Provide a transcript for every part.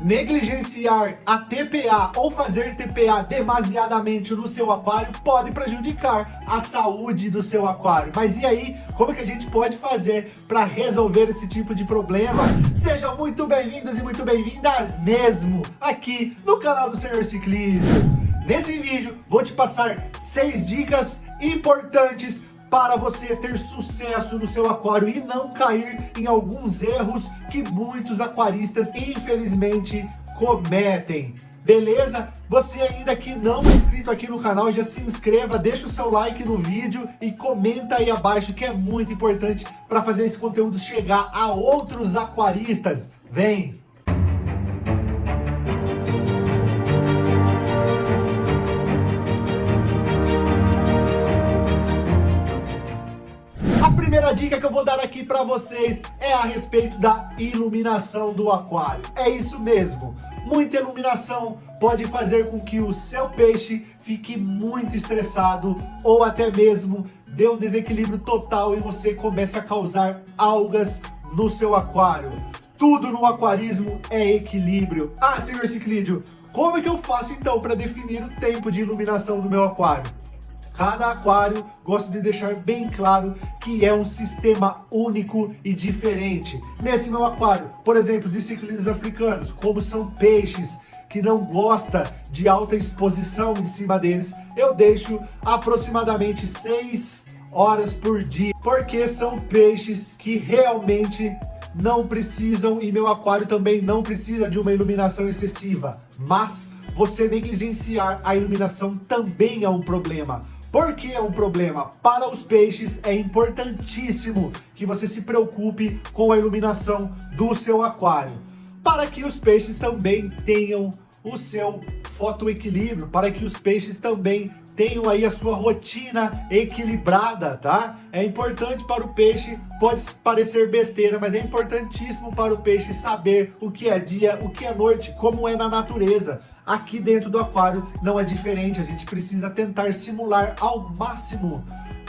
Negligenciar a TPA ou fazer TPA demasiadamente no seu aquário pode prejudicar a saúde do seu aquário. Mas e aí, como que a gente pode fazer para resolver esse tipo de problema? Sejam muito bem-vindos e muito bem-vindas mesmo aqui no canal do Senhor Ciclismo. Nesse vídeo vou te passar 6 dicas importantes para você ter sucesso no seu aquário e não cair em alguns erros que muitos aquaristas infelizmente cometem. Beleza? Você ainda que não é inscrito aqui no canal, já se inscreva, deixa o seu like no vídeo e comenta aí abaixo, que é muito importante para fazer esse conteúdo chegar a outros aquaristas. Vem! A primeira dica que eu vou dar aqui para vocês é a respeito da iluminação do aquário. É isso mesmo, muita iluminação pode fazer com que o seu peixe fique muito estressado ou até mesmo dê um desequilíbrio total e você comece a causar algas no seu aquário. Tudo no aquarismo é equilíbrio. Ah, senhor Ciclídeo, como é que eu faço então para definir o tempo de iluminação do meu aquário? Cada aquário, gosto de deixar bem claro que é um sistema único e diferente. Nesse meu aquário, por exemplo, de ciclídeos africanos, como são peixes que não gostam de alta exposição em cima deles, eu deixo aproximadamente 6 horas por dia, porque são peixes que realmente não precisam, e meu aquário também não precisa de uma iluminação excessiva. Mas você negligenciar a iluminação também é um problema. Por que é um problema? Para os peixes é importantíssimo que você se preocupe com a iluminação do seu aquário, para que os peixes também tenham o seu fotoequilíbrio, para que os peixes também tenham aí a sua rotina equilibrada, tá? É importante para o peixe, pode parecer besteira, mas é importantíssimo para o peixe saber o que é dia, o que é noite, como é na natureza. Aqui dentro do aquário não é diferente, a gente precisa tentar simular ao máximo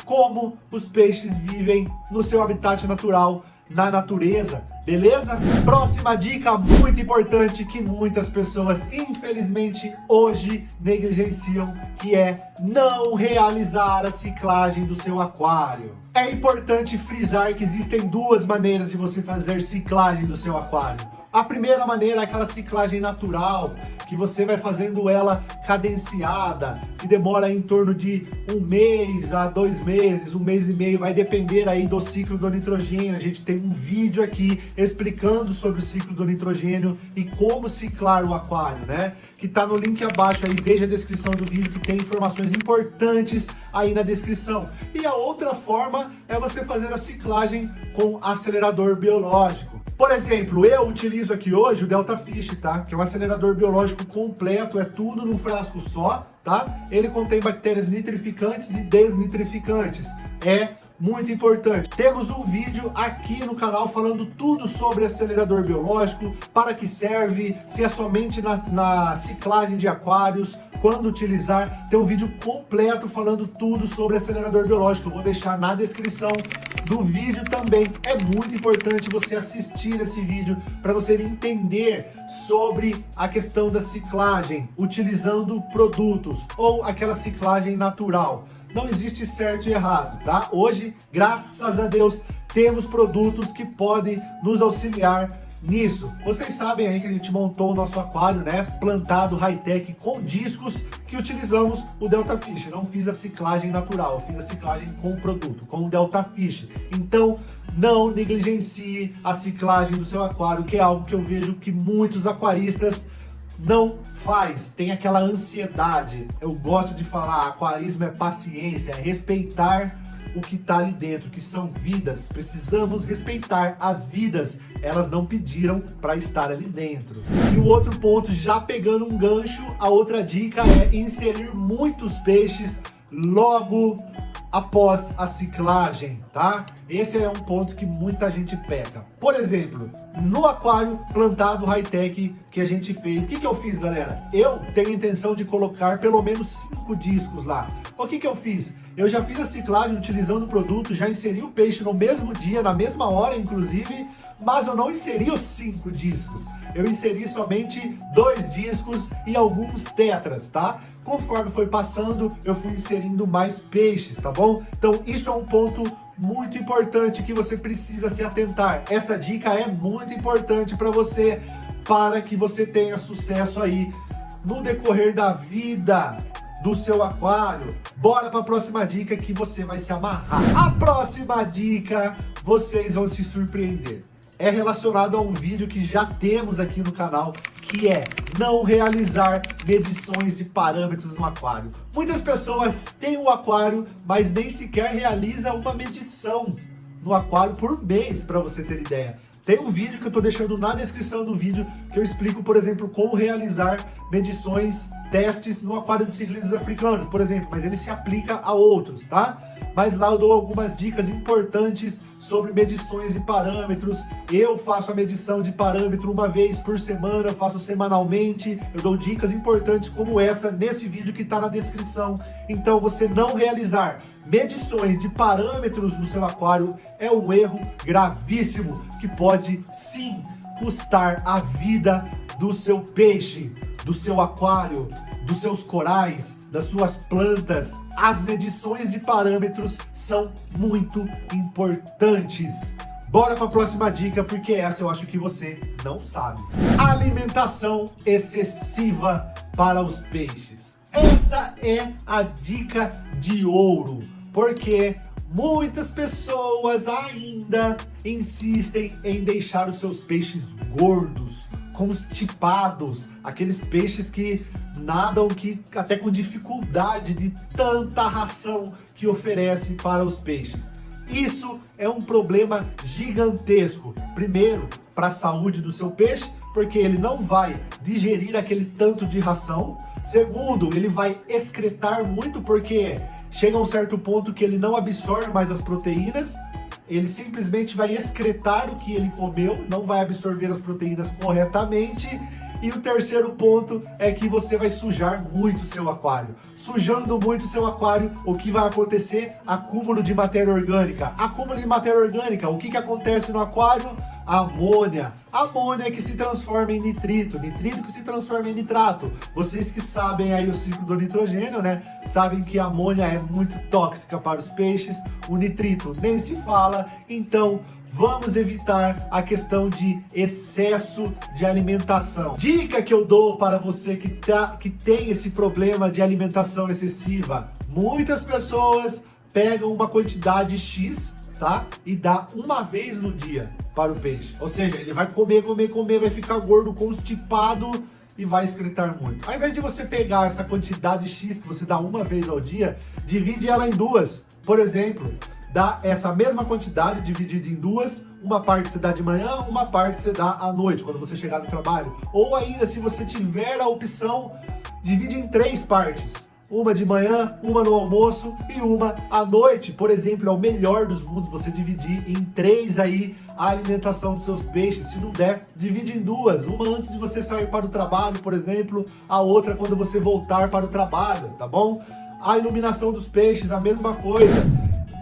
como os peixes vivem no seu habitat natural, na natureza, beleza? Próxima dica muito importante que muitas pessoas infelizmente hoje negligenciam, que é não realizar a ciclagem do seu aquário. É importante frisar que existem 2 maneiras de você fazer ciclagem do seu aquário. A primeira maneira é aquela ciclagem natural, que você vai fazendo ela cadenciada, que demora em torno de 1 mês a 2 meses, 1 mês e meio, vai depender aí do ciclo do nitrogênio. A gente tem um vídeo aqui explicando sobre o ciclo do nitrogênio e como ciclar o aquário, né? Que tá no link abaixo aí, veja a descrição do vídeo que tem informações importantes aí na descrição. E a outra forma é você fazer a ciclagem com acelerador biológico. Por exemplo, eu utilizo aqui hoje o Delta Fish, tá? Que é um acelerador biológico completo, é tudo num frasco só, tá? Ele contém bactérias nitrificantes e desnitrificantes. É muito importante. Temos um vídeo aqui no canal falando tudo sobre acelerador biológico, para que serve, se é somente na ciclagem de aquários, quando utilizar. Tem um vídeo completo falando tudo sobre acelerador biológico. Eu vou deixar na descrição do vídeo também. É muito importante você assistir esse vídeo para você entender sobre a questão da ciclagem utilizando produtos ou aquela ciclagem natural. Não existe certo e errado, tá? Hoje, graças a Deus, temos produtos que podem nos auxiliar nisso. Vocês sabem aí que a gente montou o nosso aquário, né? Plantado high-tech com discos, que utilizamos o Delta Fish. Não fiz a ciclagem natural, eu fiz a ciclagem com o produto, com o Delta Fish. Então, não negligencie a ciclagem do seu aquário, que é algo que eu vejo que muitos aquaristas não faz, tem aquela ansiedade. Eu gosto de falar, aquarismo é paciência, é respeitar o que está ali dentro, que são vidas. Precisamos respeitar as vidas, elas não pediram para estar ali dentro. E o outro ponto, já pegando um gancho, a outra dica é inserir muitos peixes logo após a ciclagem, tá? Esse é um ponto que muita gente peca. Por exemplo, no aquário plantado high-tech que a gente fez, o que eu fiz, galera? Eu tenho a intenção de colocar pelo menos 5 discos lá. O que eu fiz? Eu já fiz a ciclagem utilizando o produto, já inseri o peixe no mesmo dia, na mesma hora, inclusive, mas eu não inseri os 5 discos. Eu inseri somente 2 discos e alguns tetras, tá? Conforme foi passando, eu fui inserindo mais peixes, tá bom? Então isso é um ponto muito importante que você precisa se atentar. Essa dica é muito importante para você, para que você tenha sucesso aí no decorrer da vida do seu aquário. Bora para a próxima dica que você vai se amarrar. A próxima dica, vocês vão se surpreender. É relacionado a um vídeo que já temos aqui no canal, que é não realizar medições de parâmetros no aquário. Muitas pessoas têm um aquário, mas nem sequer realiza uma medição no aquário por mês, para você ter ideia. Tem um vídeo que eu estou deixando na descrição do vídeo, que eu explico, por exemplo, como realizar medições, testes no aquário de ciclídeos africanos, por exemplo, mas ele se aplica a outros, tá? Mas lá eu dou algumas dicas importantes sobre medições de parâmetros. Eu faço a medição de parâmetro uma vez por semana, eu faço semanalmente. Eu dou dicas importantes como essa nesse vídeo que está na descrição. Então você não realizar medições de parâmetros no seu aquário é um erro gravíssimo que pode sim custar a vida do seu peixe, do seu aquário, dos seus corais, das suas plantas. As medições de parâmetros são muito importantes. Bora para a próxima dica, porque essa eu acho que você não sabe. Alimentação excessiva para os peixes. Essa é a dica de ouro, porque muitas pessoas ainda insistem em deixar os seus peixes gordos, constipados, aqueles peixes que nadam até com dificuldade de tanta ração que oferecem para os peixes. Isso é um problema gigantesco. Primeiro, para a saúde do seu peixe, porque ele não vai digerir aquele tanto de ração. Segundo, ele vai excretar muito, porque chega a um certo ponto que ele não absorve mais as proteínas. Ele simplesmente vai excretar o que ele comeu, não vai absorver as proteínas corretamente. E o terceiro ponto é que você vai sujar muito o seu aquário. Sujando muito o seu aquário, o que vai acontecer? Acúmulo de matéria orgânica. Acúmulo de matéria orgânica, o que acontece no aquário? Amônia. Amônia que se transforma em nitrito, nitrito que se transforma em nitrato. Vocês que sabem aí o ciclo do nitrogênio, né? Sabem que a amônia é muito tóxica para os peixes, o nitrito nem se fala, então vamos evitar a questão de excesso de alimentação. Dica que eu dou para você que tem esse problema de alimentação excessiva. Muitas pessoas pegam uma quantidade X, tá? E dá uma vez no dia para o peixe. Ou seja, ele vai comer, vai ficar gordo, constipado e vai excretar muito. Ao invés de você pegar essa quantidade X que você dá uma vez ao dia, divide ela em duas. Por exemplo, dá essa mesma quantidade dividida em duas, uma parte você dá de manhã, uma parte você dá à noite, quando você chegar no trabalho. Ou ainda, se você tiver a opção, divide em 3 partes. Uma de manhã, uma no almoço e uma à noite. Por exemplo, é o melhor dos mundos você dividir em 3 aí a alimentação dos seus peixes. Se não der, divide em 2. Uma antes de você sair para o trabalho, por exemplo, a outra quando você voltar para o trabalho, tá bom? A iluminação dos peixes, a mesma coisa.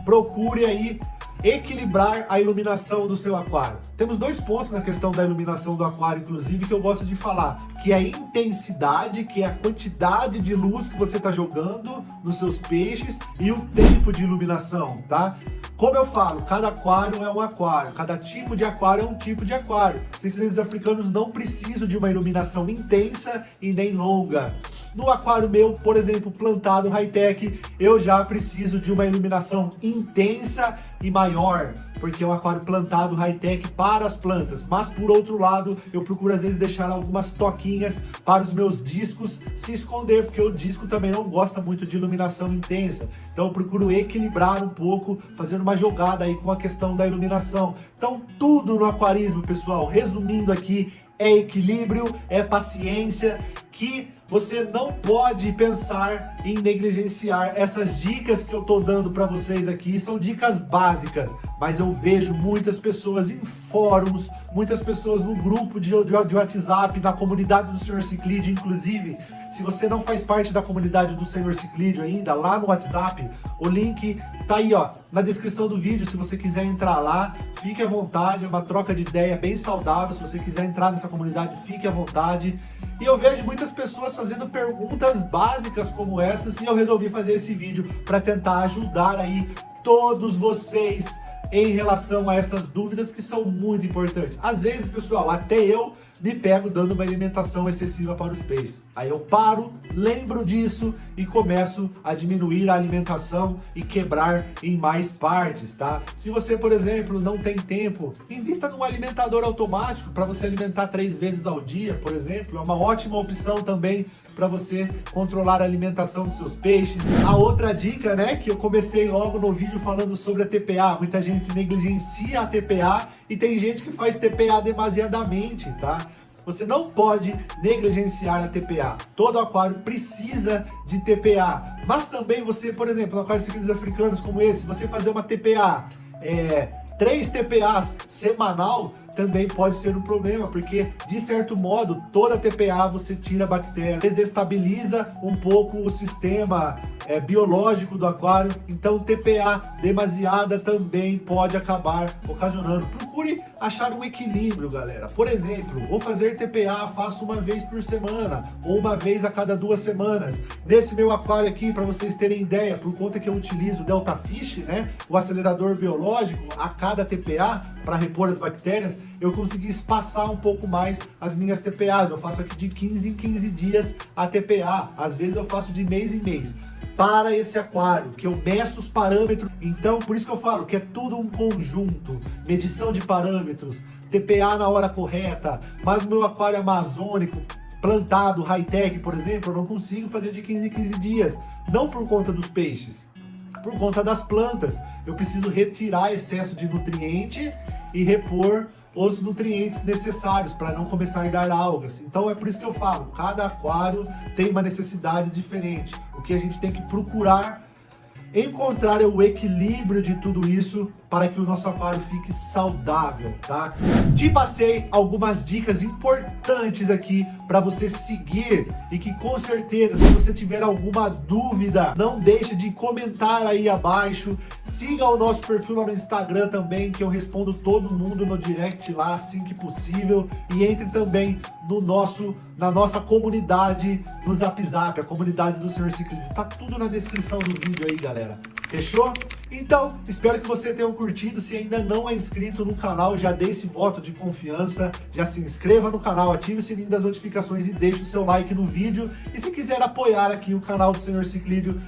Procure aí equilibrar a iluminação do seu aquário. Temos 2 pontos na questão da iluminação do aquário, inclusive, que eu gosto de falar, que é a intensidade, que é a quantidade de luz que você está jogando nos seus peixes, e o tempo de iluminação, tá? Como eu falo, cada aquário é um aquário, cada tipo de aquário é um tipo de aquário. Ciclídeos africanos não precisam de uma iluminação intensa e nem longa. No aquário meu, por exemplo, plantado high-tech, eu já preciso de uma iluminação intensa e maior, porque é um aquário plantado high-tech para as plantas. Mas, por outro lado, eu procuro às vezes deixar algumas toquinhas para os meus discos se esconder, porque o disco também não gosta muito de iluminação intensa. Então eu procuro equilibrar um pouco, fazendo uma jogada aí com a questão da iluminação. Então tudo no aquarismo, pessoal, resumindo aqui, é equilíbrio, é paciência, que você não pode pensar em negligenciar. Essas dicas que eu tô dando para vocês aqui são dicas básicas, mas eu vejo muitas pessoas em fóruns, muitas pessoas no grupo de WhatsApp, na comunidade do Sr. Ciclídeo, inclusive, Se você não faz parte da comunidade do Senhor Ciclídeo ainda, lá no WhatsApp, o link tá aí, ó, na descrição do vídeo. Se você quiser entrar lá, fique à vontade, é uma troca de ideia bem saudável. Se você quiser entrar nessa comunidade, fique à vontade. E eu vejo muitas pessoas fazendo perguntas básicas como essas, e eu resolvi fazer esse vídeo para tentar ajudar aí todos vocês em relação a essas dúvidas que são muito importantes. Às vezes, pessoal, até eu me pego dando uma alimentação excessiva para os peixes. Aí eu paro, lembro disso e começo a diminuir a alimentação e quebrar em mais partes, tá? Se você, por exemplo, não tem tempo, invista num alimentador automático para você alimentar 3 vezes ao dia, por exemplo. É uma ótima opção também para você controlar a alimentação dos seus peixes. A outra dica, né, que eu comecei logo no vídeo falando sobre a TPA. Muita gente negligencia a TPA e tem gente que faz TPA demasiadamente, tá? Você não pode negligenciar a TPA. Todo aquário precisa de TPA. Mas também você, por exemplo, no aquário ciclídeos africanos como esse, você fazer uma TPA, 3 TPAs semanal, também pode ser um problema, porque de certo modo, toda TPA você tira a bactéria, desestabiliza um pouco o sistema biológico do aquário. Então TPA demasiada também pode acabar ocasionando. Procure achar um equilíbrio, galera. Por exemplo, vou fazer TPA, faço uma vez por semana ou uma vez a cada 2 semanas. Nesse meu aquário aqui, para vocês terem ideia, por conta que eu utilizo o Delta Fish, né, o acelerador biológico, a cada TPA para repor as bactérias, eu consegui espaçar um pouco mais as minhas TPAs. Eu faço aqui de 15 em 15 dias a TPA. Às vezes eu faço de mês em mês. Para esse aquário, que eu meço os parâmetros. Então, por isso que eu falo que é tudo um conjunto. Medição de parâmetros, TPA na hora correta. Mas o meu aquário amazônico, plantado, high-tech, por exemplo, eu não consigo fazer de 15 em 15 dias. Não por conta dos peixes, por conta das plantas. Eu preciso retirar excesso de nutriente e repor os nutrientes necessários para não começar a dar algas. Então é por isso que eu falo, cada aquário tem uma necessidade diferente. O que a gente tem que procurar encontrar é o equilíbrio de tudo isso para que o nosso aquário fique saudável, tá? Te passei algumas dicas importantes aqui para você seguir e que com certeza, se você tiver alguma dúvida, não deixe de comentar aí abaixo. Siga o nosso perfil lá no Instagram também, que eu respondo todo mundo no direct lá assim que possível, e entre também na nossa comunidade no Zap Zap, a comunidade do Senhor Ciclídeo. Tá tudo na descrição do vídeo aí, galera. Fechou? Então, espero que você tenha curtido. Se ainda não é inscrito no canal, já dê esse voto de confiança, já se inscreva no canal, ative o sininho das notificações e deixe o seu like no vídeo. E se quiser apoiar aqui o canal do Senhor Ciclídeo,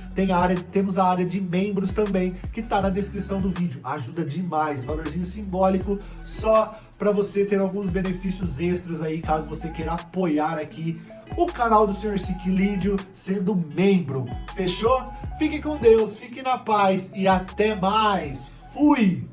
temos a área de membros também, que está na descrição do vídeo. Ajuda demais, valorzinho simbólico, só para você ter alguns benefícios extras aí, caso você queira apoiar aqui o canal do Senhor Ciclídeo sendo membro. Fechou? Fique com Deus, fique na paz e até mais. Fui!